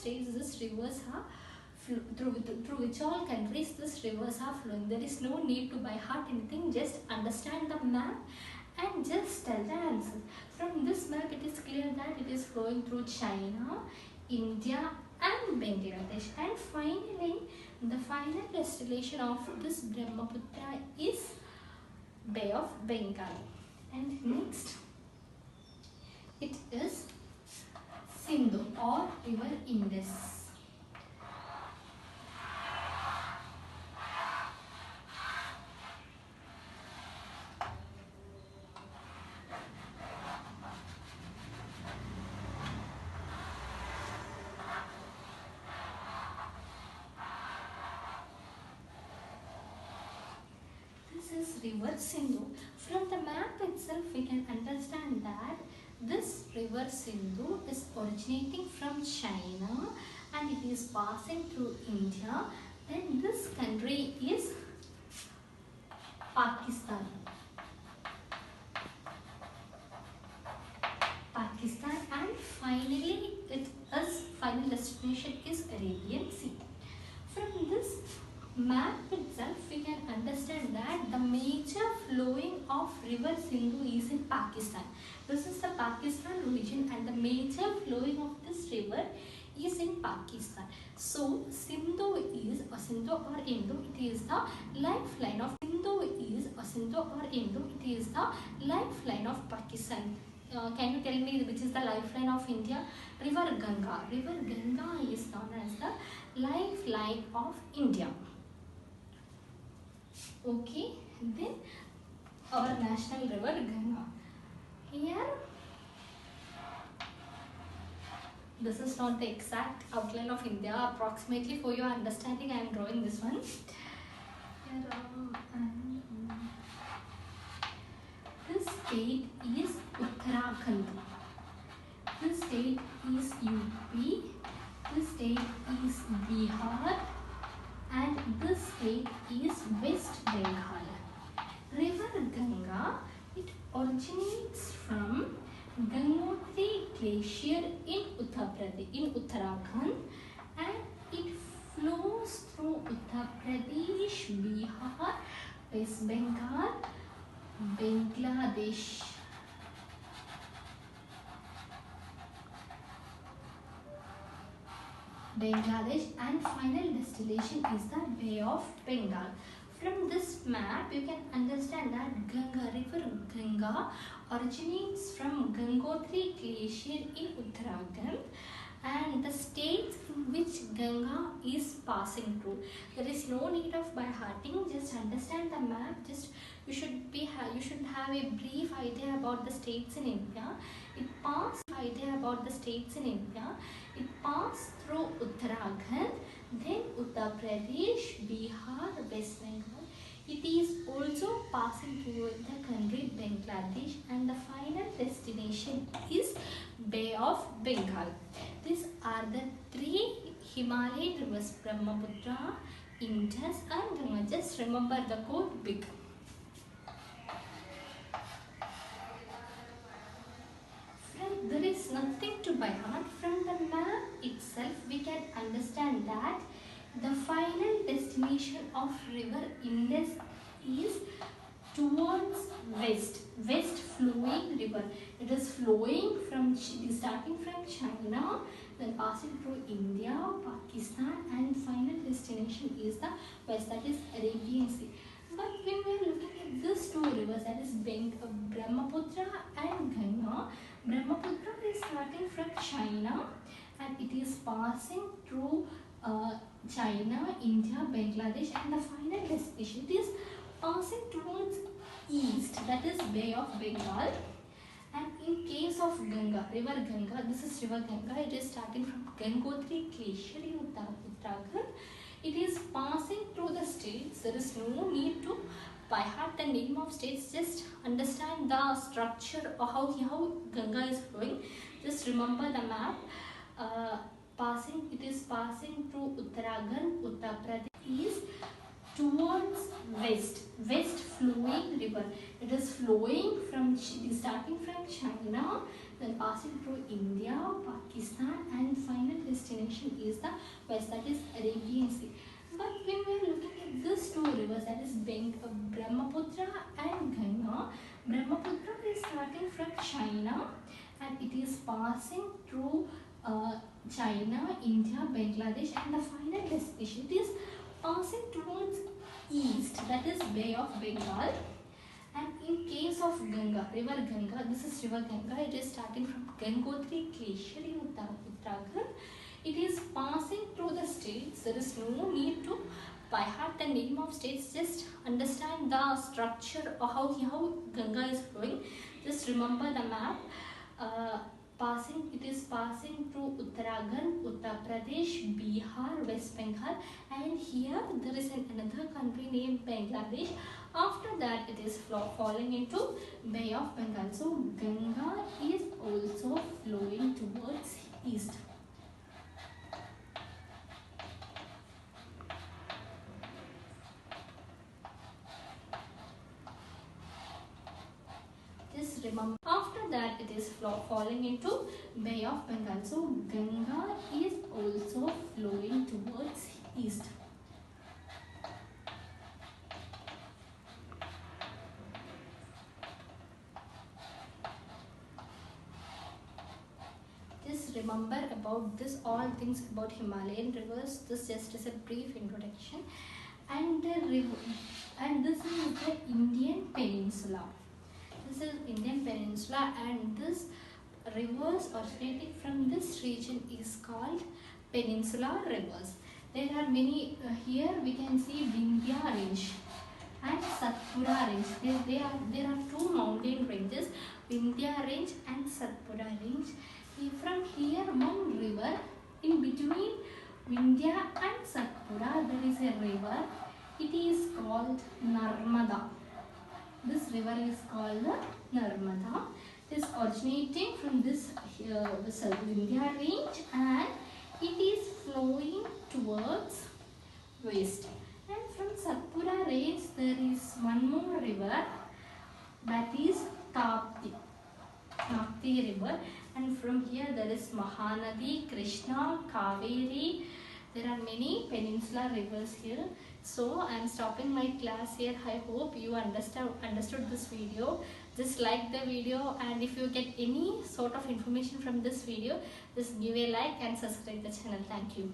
states this rivers are through which all countries this rivers are flowing. There is no need to by heart anything, just understand the map and just tell the answer. From this map it is clear that it is flowing through China, India and Bangladesh, and finally the final destination of this Brahmaputra is Bay of Bengal. And next it is Sindhu or river Indus. River Sindhu. From the map itself we can understand that this river Sindhu is originating from China and it is passing through India. Then this country is Pakistan. And finally its final destination is Arabian Sea. From this map itself we can understand that the major flowing of river Sindhu is in Pakistan. This is the Pakistan region and the major flowing of this river is in Pakistan. So Sindhu or Indo, it is the lifeline of lifeline of Pakistan. Can you tell me which is the lifeline of India? River Ganga. River Ganga is known as the lifeline of India. Okay, then our national river Ganga. Here, this is not the exact outline of India. Approximately for your understanding, I am drawing this one. Here, this state is Uttarakhand. This state is UP. This state is Bihar. And this state is West Bengal. River Ganga, it originates from Gangotri Glacier in Uttarakhand, and it flows through Uttar Pradesh, Bihar, West Bengal, Bangladesh, and final destination is the Bay of Bengal. From this map you can understand that river Ganga originates from Gangotri Glacier in Uttarakhand and the states in which Ganga is passing through. There is no need of by hearting, just understand the map. Just you should have a brief idea about the states in India. It passes through Uttarakhand, then Uttar Pradesh, Bihar, West Bengal. It is also passing through the country Bangladesh, and the final destination is Bay of Bengal. These are the three Himalayan rivers: Brahmaputra, Indus and Ganga. Just remember the code big. There is nothing to by heart. From the map itself we can understand that the final destination of river Indus is towards west flowing river. It is flowing starting from China, then passing through India, Pakistan, and final destination is the west, that is Arabian Sea. But when we are looking at these two rivers, that is Brahmaputra and Ganga, Brahmaputra is starting from China and it is passing through China, India, Bangladesh, and the final destination it is passing towards east, that is Bay of Bengal. And in case of Ganga, river Ganga, this is river Ganga, it is starting from Gangotri Glacier in Uttarakhand. It is passing through the states. There is no need to by heart the name of states, just understand the structure or how Ganga is flowing. Just remember the map. It is passing through Uttarakhand, Uttar Pradesh is towards west flowing river. It is flowing starting from China, then passing through India, Pakistan, and final destination west, that is Arabian Sea. But when we are looking at these two rivers, that is Brahmaputra and Ganga, Brahmaputra is starting from China and it is passing through China, India, Bangladesh, and the final destination it is passing towards east, that is Bay of Bengal. And in case of Ganga, river Ganga, this is river Ganga, it is starting from Gangotri Glacier in Uttarakhand. It is passing through the states. There is no need to by heart the name of states, just understand the structure of how Ganga is flowing. Just remember the map. It is passing through Uttarakhand, Uttar Pradesh, Bihar, West Bengal, and here there is another country named Bangladesh. After that, it is falling into Bay of Bengal. So Ganga is also flowing towards east. Just remember, after that it is falling into Bay of Bengal. So Ganga is also flowing towards east. Just remember about this all things about Himalayan rivers. This just is a brief introduction. And this is the Indian Peninsula. This is Indian Peninsula, and this rivers originating from this region is called Peninsular rivers. There are many here we can see Vindhya range and Satpura range. There are two mountain ranges, Vindhya range and Satpura range. From here one river in between Vindhya and Satpura there is a river. It is called Narmada. This river is called Narmada. It is originating from this Vindhya range and it is flowing towards west. And from Satpura range there is one more river, that is Tapti river, and from here there is Mahanadi, Krishna, Kaveri. There are many peninsular rivers here. So I am stopping my class here. I hope you understood this video. Just like the video, and if you get any sort of information from this video, just give a like and subscribe the channel. Thank you.